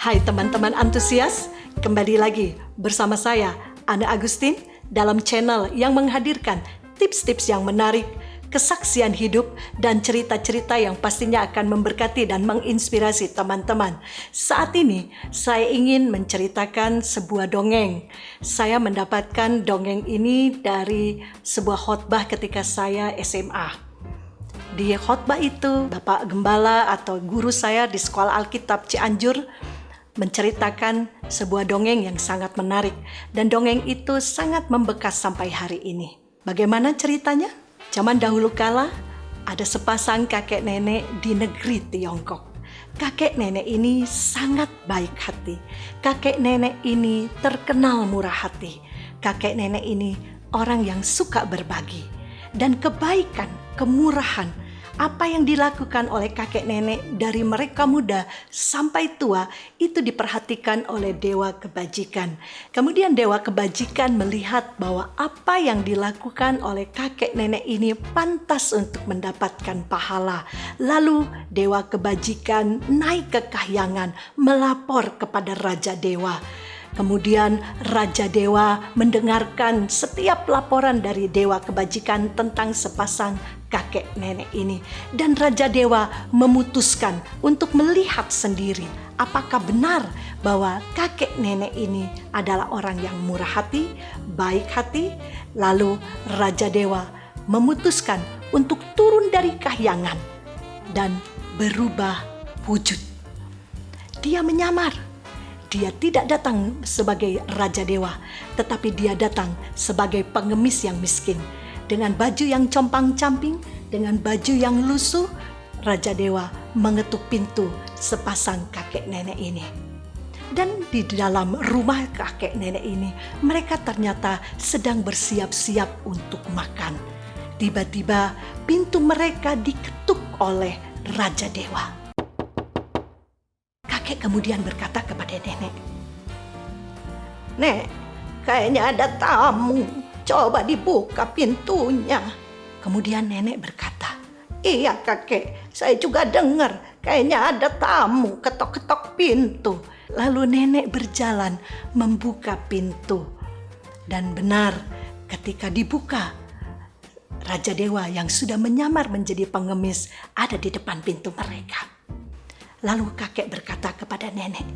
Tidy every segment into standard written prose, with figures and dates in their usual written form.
Hai teman-teman antusias, kembali lagi bersama saya, Ana Agustin, dalam channel yang menghadirkan tips-tips yang menarik, kesaksian hidup, dan cerita-cerita yang pastinya akan memberkati dan menginspirasi teman-teman. Saat ini, saya ingin menceritakan sebuah dongeng. Saya mendapatkan dongeng ini dari sebuah khotbah ketika saya SMA. Di khotbah itu, Bapak Gembala atau guru saya di Sekolah Alkitab Cianjur menceritakan sebuah dongeng yang sangat menarik, dan dongeng itu sangat membekas sampai hari ini. Bagaimana ceritanya? Zaman dahulu kala ada sepasang kakek nenek di negeri Tiongkok. Kakek nenek ini sangat baik hati. Kakek nenek ini terkenal murah hati. Kakek nenek ini orang yang suka berbagi. Dan kebaikan, kemurahan, apa yang dilakukan oleh kakek nenek dari mereka muda sampai tua itu diperhatikan oleh dewa kebajikan. Kemudian dewa kebajikan melihat bahwa apa yang dilakukan oleh kakek nenek ini pantas untuk mendapatkan pahala. Lalu dewa kebajikan naik ke kahyangan melapor kepada Raja Dewa. Kemudian Raja Dewa mendengarkan setiap laporan dari dewa kebajikan tentang sepasang kakek nenek ini. Dan Raja Dewa memutuskan untuk melihat sendiri apakah benar bahwa kakek nenek ini adalah orang yang murah hati, baik hati. Lalu Raja Dewa memutuskan untuk turun dari kahyangan dan berubah wujud. Dia menyamar. Dia tidak datang sebagai Raja Dewa, tetapi dia datang sebagai pengemis yang miskin. Dengan baju yang compang-camping, dengan baju yang lusuh, Raja Dewa mengetuk pintu sepasang kakek nenek ini. Dan di dalam rumah kakek nenek ini, mereka ternyata sedang bersiap-siap untuk makan. Tiba-tiba pintu mereka diketuk oleh Raja Dewa. Kakek kemudian berkata kepada nenek, "Nek, kayaknya ada tamu. Coba dibuka pintunya." Kemudian nenek berkata, "Iya kakek, saya juga dengar kayaknya ada tamu ketok-ketok pintu." Lalu nenek berjalan membuka pintu. Dan benar, ketika dibuka, Raja Dewa yang sudah menyamar menjadi pengemis ada di depan pintu mereka. Lalu kakek berkata kepada nenek,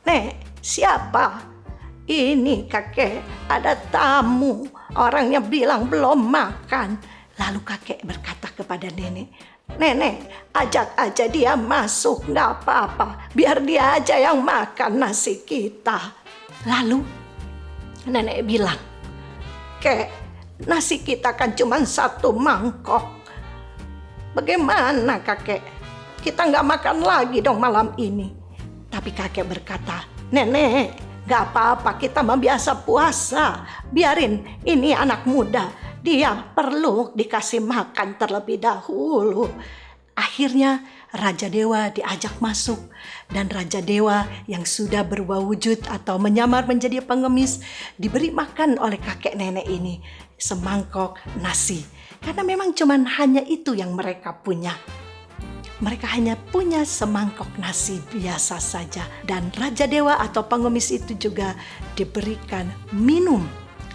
"Nek, siapa?" "Ini kakek, ada tamu. Orangnya bilang belum makan." Lalu kakek berkata kepada nenek, "Nenek, ajak aja dia masuk, gak apa-apa. Biar dia aja yang makan nasi kita." Lalu nenek bilang, "Kek, nasi kita kan cuma 1 mangkok. Bagaimana kakek? Kita gak makan lagi dong malam ini." Tapi kakek berkata, "Nenek, gak apa-apa, kita mah biasa puasa. Biarin, ini anak muda. Dia perlu dikasih makan terlebih dahulu." Akhirnya Raja Dewa diajak masuk. Dan Raja Dewa yang sudah berubah wujud atau menyamar menjadi pengemis diberi makan oleh kakek nenek ini semangkok nasi. Karena memang cuman hanya itu yang mereka punya. Mereka hanya punya semangkok nasi biasa saja. Dan Raja Dewa atau pengemis itu juga diberikan minum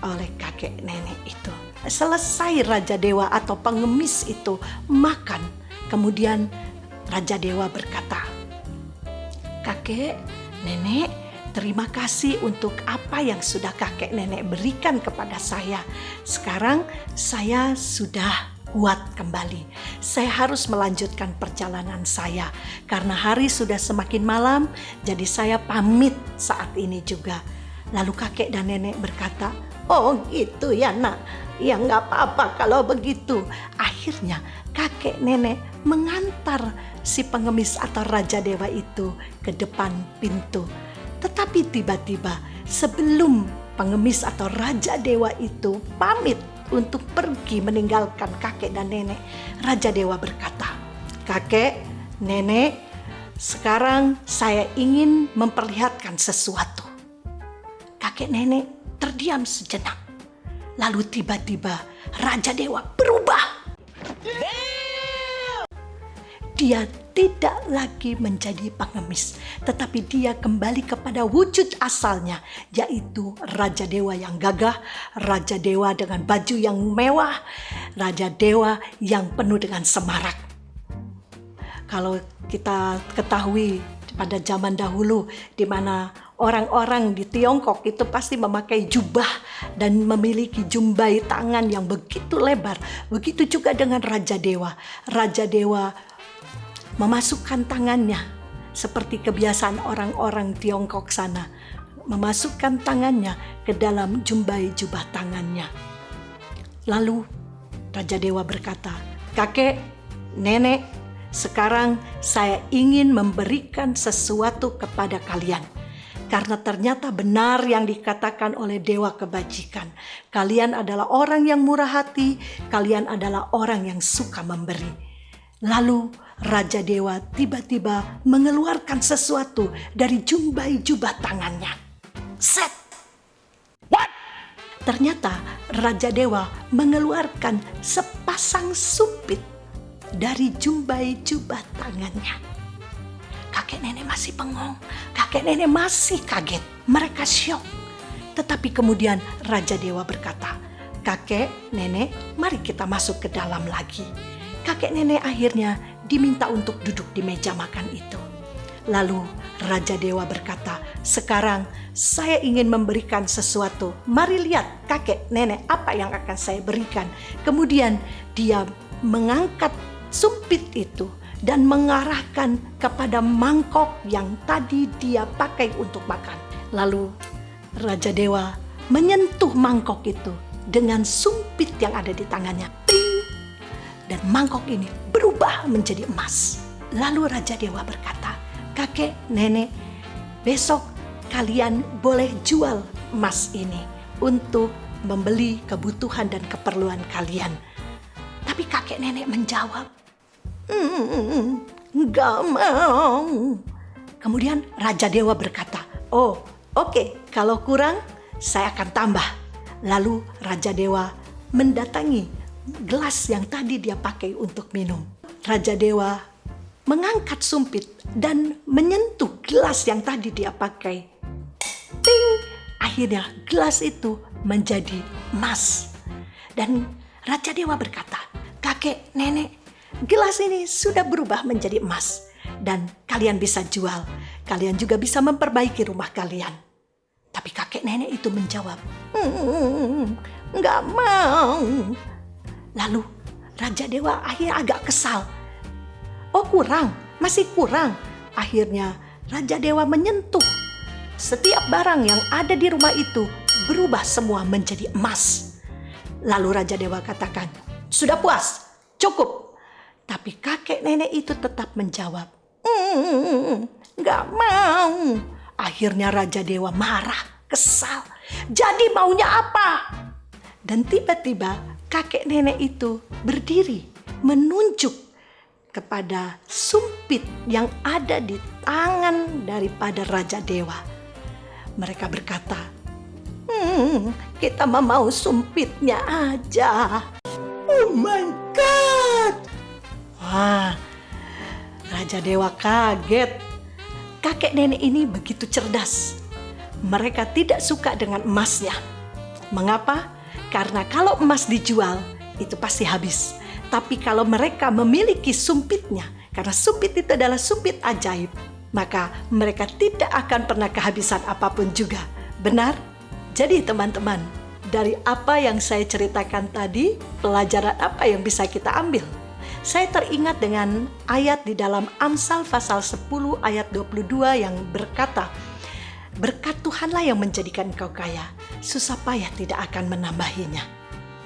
oleh kakek nenek itu. Selesai Raja Dewa atau pengemis itu makan, kemudian Raja Dewa berkata, "Kakek, nenek, terima kasih untuk apa yang sudah kakek nenek berikan kepada saya. Sekarang saya sudah kuat kembali. Saya harus melanjutkan perjalanan saya. Karena hari sudah semakin malam, jadi saya pamit saat ini juga." Lalu kakek dan nenek berkata, "Oh gitu ya nak, ya gak apa-apa kalau begitu." Akhirnya kakek nenek mengantar si pengemis atau Raja Dewa itu ke depan pintu. Tetapi tiba-tiba sebelum pengemis atau Raja Dewa itu pamit untuk pergi meninggalkan kakek dan nenek, Raja Dewa berkata, "Kakek, nenek, sekarang saya ingin memperlihatkan sesuatu." Kakek nenek terdiam sejenak. Lalu tiba-tiba Raja Dewa berubah. dia tidak lagi menjadi pengemis, tetapi dia kembali kepada wujud asalnya, yaitu Raja Dewa yang gagah, Raja Dewa dengan baju yang mewah, Raja Dewa yang penuh dengan semarak. Kalau kita ketahui pada zaman dahulu, di mana orang-orang di Tiongkok itu pasti memakai jubah dan memiliki jumbai tangan yang begitu lebar. Begitu juga dengan Raja Dewa. Raja Dewa memasukkan tangannya seperti kebiasaan orang-orang Tiongkok sana, memasukkan tangannya ke dalam jumbai jubah tangannya. Lalu Raja Dewa berkata, "Kakek, nenek, sekarang saya ingin memberikan sesuatu kepada kalian. Karena ternyata benar yang dikatakan oleh Dewa Kebajikan. Kalian adalah orang yang murah hati, kalian adalah orang yang suka memberi." Lalu Raja Dewa tiba-tiba mengeluarkan sesuatu dari jumbai jubah tangannya. Set! What? Ternyata Raja Dewa mengeluarkan sepasang sumpit dari jumbai jubah tangannya. Kakek nenek masih bengong, kakek nenek masih kaget, mereka syok. Tetapi kemudian Raja Dewa berkata, "Kakek, nenek, mari kita masuk ke dalam lagi." Kakek nenek akhirnya diminta untuk duduk di meja makan itu. Lalu Raja Dewa berkata, "Sekarang saya ingin memberikan sesuatu. Mari lihat kakek nenek apa yang akan saya berikan." Kemudian dia mengangkat sumpit itu dan mengarahkan kepada mangkok yang tadi dia pakai untuk makan. Lalu Raja Dewa menyentuh mangkok itu dengan sumpit yang ada di tangannya. Ting! Dan mangkok ini berubah menjadi emas. Lalu Raja Dewa berkata, "Kakek, nenek, besok kalian boleh jual emas ini untuk membeli kebutuhan dan keperluan kalian." Tapi kakek nenek menjawab, "Enggak mau." Kemudian Raja Dewa berkata, "Oh, oke, kalau kurang saya akan tambah." Lalu Raja Dewa mendatangi gelas yang tadi dia pakai untuk minum. Raja Dewa mengangkat sumpit dan menyentuh gelas yang tadi dia pakai. Ting! Akhirnya gelas itu menjadi emas. Dan Raja Dewa berkata, "Kakek, nenek, gelas ini sudah berubah menjadi emas. Dan kalian bisa jual. Kalian juga bisa memperbaiki rumah kalian." Tapi kakek nenek itu menjawab, "Enggak mau." Lalu Raja Dewa akhirnya agak kesal. "Oh, kurang, masih kurang." Akhirnya Raja Dewa menyentuh. Setiap barang yang ada di rumah itu berubah semua menjadi emas. Lalu Raja Dewa katakan, "Sudah puas, cukup." Tapi kakek nenek itu tetap menjawab, "Enggak mau." Akhirnya Raja Dewa marah, kesal. "Jadi maunya apa?" Dan tiba-tiba kakek nenek itu berdiri menunjuk kepada sumpit yang ada di tangan daripada Raja Dewa. Mereka berkata, "Kita mau sumpitnya aja." Oh my God! Wah, Raja Dewa kaget. Kakek nenek ini begitu cerdas. Mereka tidak suka dengan emasnya. Mengapa? Karena kalau emas dijual, itu pasti habis. Tapi kalau mereka memiliki sumpitnya, karena sumpit itu adalah sumpit ajaib, maka mereka tidak akan pernah kehabisan apapun juga. Benar? Jadi teman-teman, dari apa yang saya ceritakan tadi, pelajaran apa yang bisa kita ambil? Saya teringat dengan ayat di dalam Amsal pasal 10 ayat 22 yang berkata, "Berkat Tuhanlah yang menjadikan engkau kaya, susah payah tidak akan menambahinya."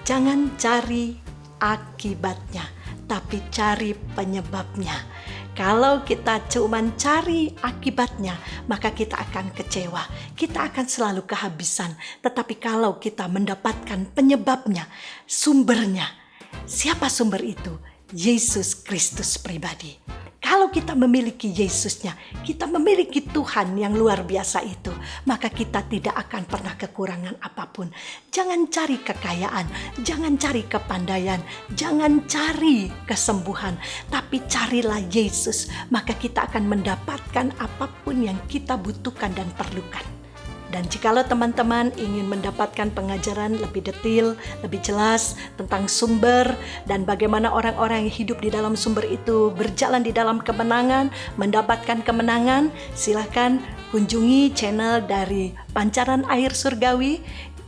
Jangan cari akibatnya, tapi cari penyebabnya. Kalau kita cuma cari akibatnya, maka kita akan kecewa. Kita akan selalu kehabisan. Tetapi kalau kita mendapatkan penyebabnya, sumbernya, siapa sumber itu? Yesus Kristus pribadi. Kalau kita memiliki Yesusnya, kita memiliki Tuhan yang luar biasa itu, maka kita tidak akan pernah kekurangan apapun. Jangan cari kekayaan, jangan cari kepandaian, jangan cari kesembuhan, tapi carilah Yesus, maka kita akan mendapatkan apapun yang kita butuhkan dan perlukan. Dan jikalau teman-teman ingin mendapatkan pengajaran lebih detail, lebih jelas tentang sumber dan bagaimana orang-orang yang hidup di dalam sumber itu berjalan di dalam kemenangan, mendapatkan kemenangan, silakan kunjungi channel dari Pancaran Air Surgawi.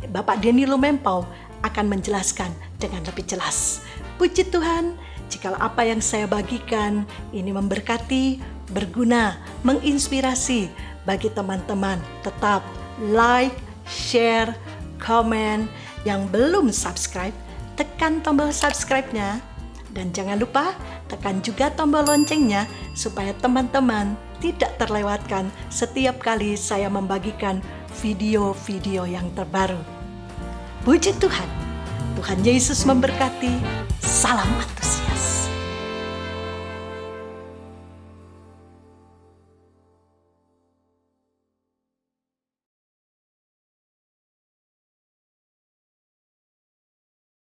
Bapak Denny Lumempau akan menjelaskan dengan lebih jelas. Puji Tuhan, jikalau apa yang saya bagikan ini memberkati, berguna, menginspirasi bagi teman-teman, tetap like, share, komen. Yang belum subscribe, tekan tombol subscribe-nya. Dan jangan lupa tekan juga tombol loncengnya supaya teman-teman tidak terlewatkan setiap kali saya membagikan video-video yang terbaru. Puji Tuhan, Tuhan Yesus memberkati. Salam